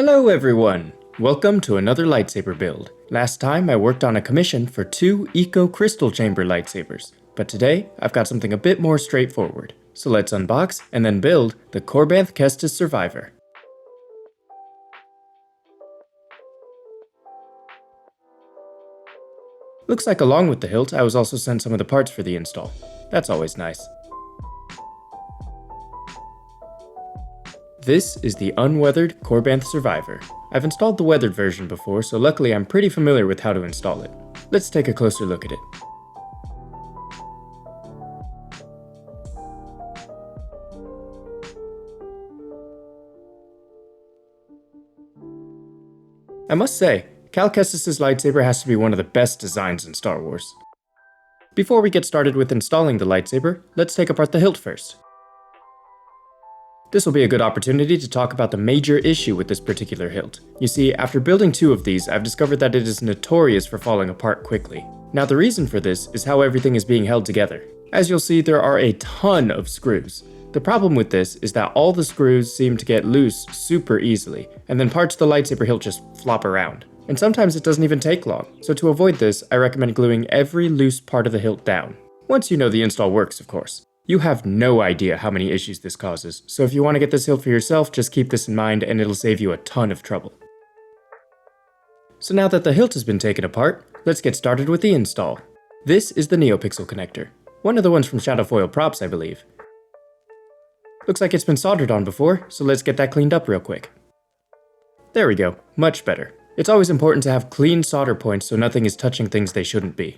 Hello everyone! Welcome to another lightsaber build. Last time I worked on a commission for 2 Eco Crystal Chamber lightsabers, but today I've got something a bit more straightforward. So let's unbox and then build the Korbanth Kestis Survivor. Looks like along with the hilt I was also sent some of the parts for the install. That's always nice. This is the Unweathered Korbanth Survivor. I've installed the weathered version before, so luckily I'm pretty familiar with how to install it. Let's take a closer look at it. I must say, Cal Kestis' lightsaber has to be one of the best designs in Star Wars. Before we get started with installing the lightsaber, let's take apart the hilt first. This will be a good opportunity to talk about the major issue with this particular hilt. You see, after building 2 of these, I've discovered that it is notorious for falling apart quickly. Now the reason for this is how everything is being held together. As you'll see, there are a ton of screws. The problem with this is that all the screws seem to get loose super easily, and then parts of the lightsaber hilt just flop around. And sometimes it doesn't even take long, so to avoid this, I recommend gluing every loose part of the hilt down. Once you know the install works, of course. You have no idea how many issues this causes, so if you want to get this hilt for yourself, just keep this in mind and it'll save you a ton of trouble. So now that the hilt has been taken apart, let's get started with the install. This is the NeoPixel connector, one of the ones from Shadowfoil Props, I believe. Looks like it's been soldered on before, so let's get that cleaned up real quick. There we go, much better. It's always important to have clean solder points so nothing is touching things they shouldn't be.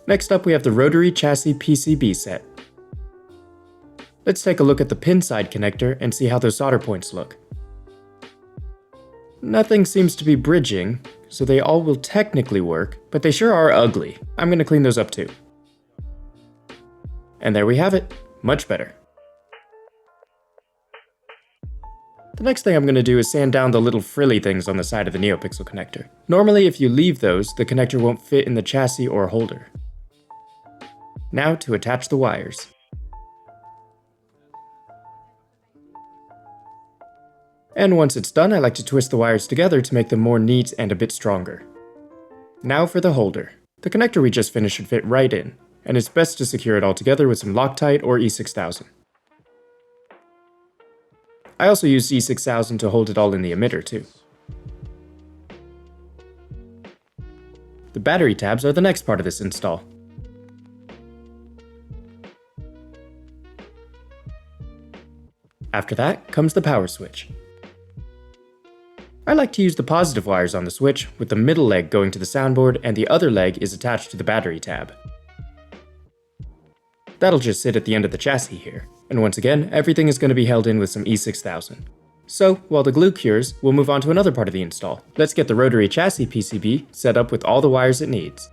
Next up we have the rotary chassis PCB set. Let's take a look at the pin side connector and see how those solder points look. Nothing seems to be bridging, so they all will technically work, but they sure are ugly. I'm gonna clean those up too. And there we have it, much better. The next thing I'm going to do is sand down the little frilly things on the side of the NeoPixel connector. Normally if you leave those, the connector won't fit in the chassis or holder. Now to attach the wires. And once it's done, I like to twist the wires together to make them more neat and a bit stronger. Now for the holder. The connector we just finished should fit right in, and it's best to secure it all together with some Loctite or E6000. I also use E6000 to hold it all in the emitter too. The battery tabs are the next part of this install. After that comes the power switch. I like to use the positive wires on the switch, with the middle leg going to the soundboard and the other leg is attached to the battery tab. That'll just sit at the end of the chassis here, and once again, everything is going to be held in with some E6000. So, while the glue cures, we'll move on to another part of the install. Let's get the rotary chassis PCB set up with all the wires it needs.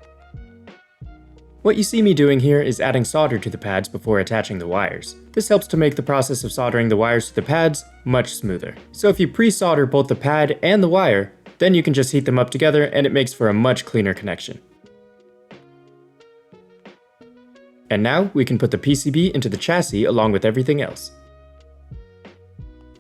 What you see me doing here is adding solder to the pads before attaching the wires. This helps to make the process of soldering the wires to the pads much smoother. So if you pre-solder both the pad and the wire, then you can just heat them up together and it makes for a much cleaner connection. And now we can put the PCB into the chassis along with everything else.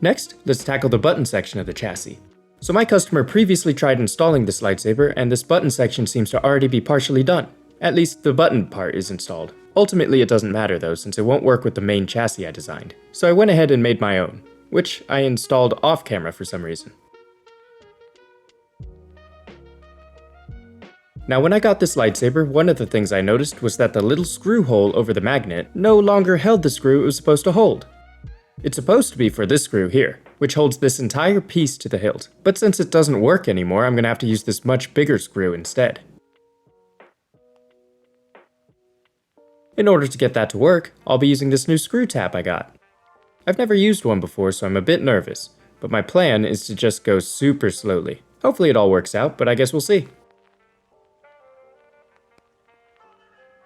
Next, let's tackle the button section of the chassis. So my customer previously tried installing this lightsaber and this button section seems to already be partially done. At least the button part is installed. Ultimately it doesn't matter though, since it won't work with the main chassis I designed. So I went ahead and made my own, which I installed off camera for some reason. Now when I got this lightsaber, one of the things I noticed was that the little screw hole over the magnet no longer held the screw it was supposed to hold. It's supposed to be for this screw here, which holds this entire piece to the hilt. But since it doesn't work anymore, I'm gonna have to use this much bigger screw instead. In order to get that to work, I'll be using this new screw tab I got. I've never used one before, so I'm a bit nervous, but my plan is to just go super slowly. Hopefully it all works out, but I guess we'll see.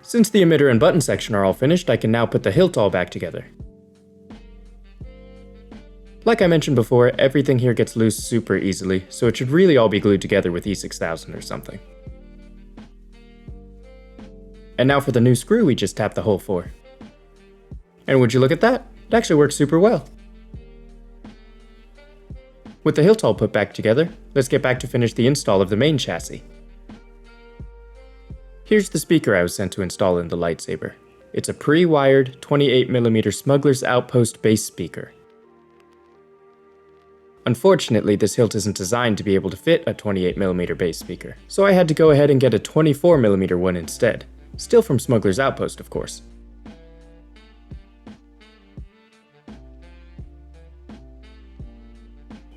Since the emitter and button section are all finished, I can now put the hilt all back together. Like I mentioned before, everything here gets loose super easily, so it should really all be glued together with E6000 or something. And now for the new screw we just tapped the hole for. And would you look at that? It actually works super well. With the hilt all put back together, let's get back to finish the install of the main chassis. Here's the speaker I was sent to install in the lightsaber. It's a pre-wired 28mm Smuggler's Outpost bass speaker. Unfortunately, this hilt isn't designed to be able to fit a 28mm bass speaker, so I had to go ahead and get a 24mm one instead. Still from Smuggler's Outpost, of course.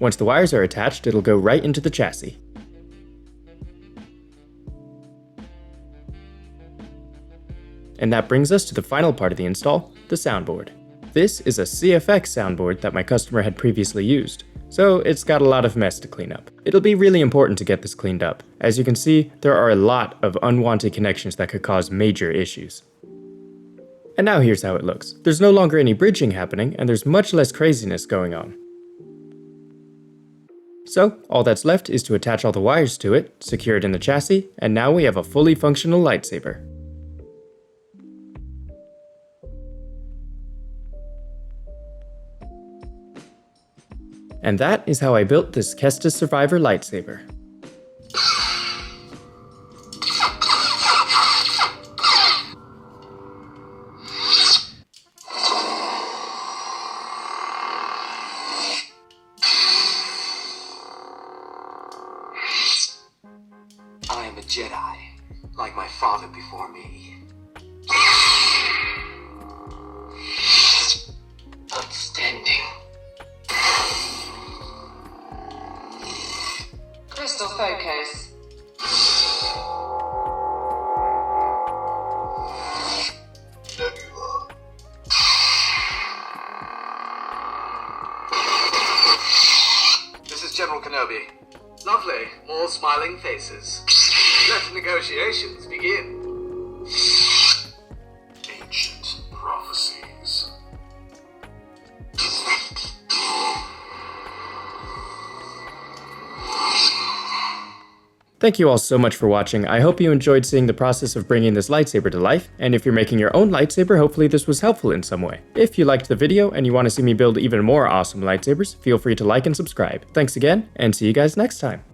Once the wires are attached, it'll go right into the chassis. And that brings us to the final part of the install, the soundboard. This is a CFX soundboard that my customer had previously used, so it's got a lot of mess to clean up. It'll be really important to get this cleaned up. As you can see, there are a lot of unwanted connections that could cause major issues. And now here's how it looks. There's no longer any bridging happening, and there's much less craziness going on. So, all that's left is to attach all the wires to it, secure it in the chassis, and now we have a fully functional lightsaber. And that is how I built this Kestis Survivor Lightsaber. I am a Jedi, like my father before me. Outstanding. Crystal focus. Nebula. This is General Kenobi. Lovely, more smiling faces. Let negotiations begin. Ancient prophecies. Thank you all so much for watching. I hope you enjoyed seeing the process of bringing this lightsaber to life, and if you're making your own lightsaber, hopefully this was helpful in some way. If you liked the video and you want to see me build even more awesome lightsabers, feel free to like and subscribe. Thanks again, and see you guys next time.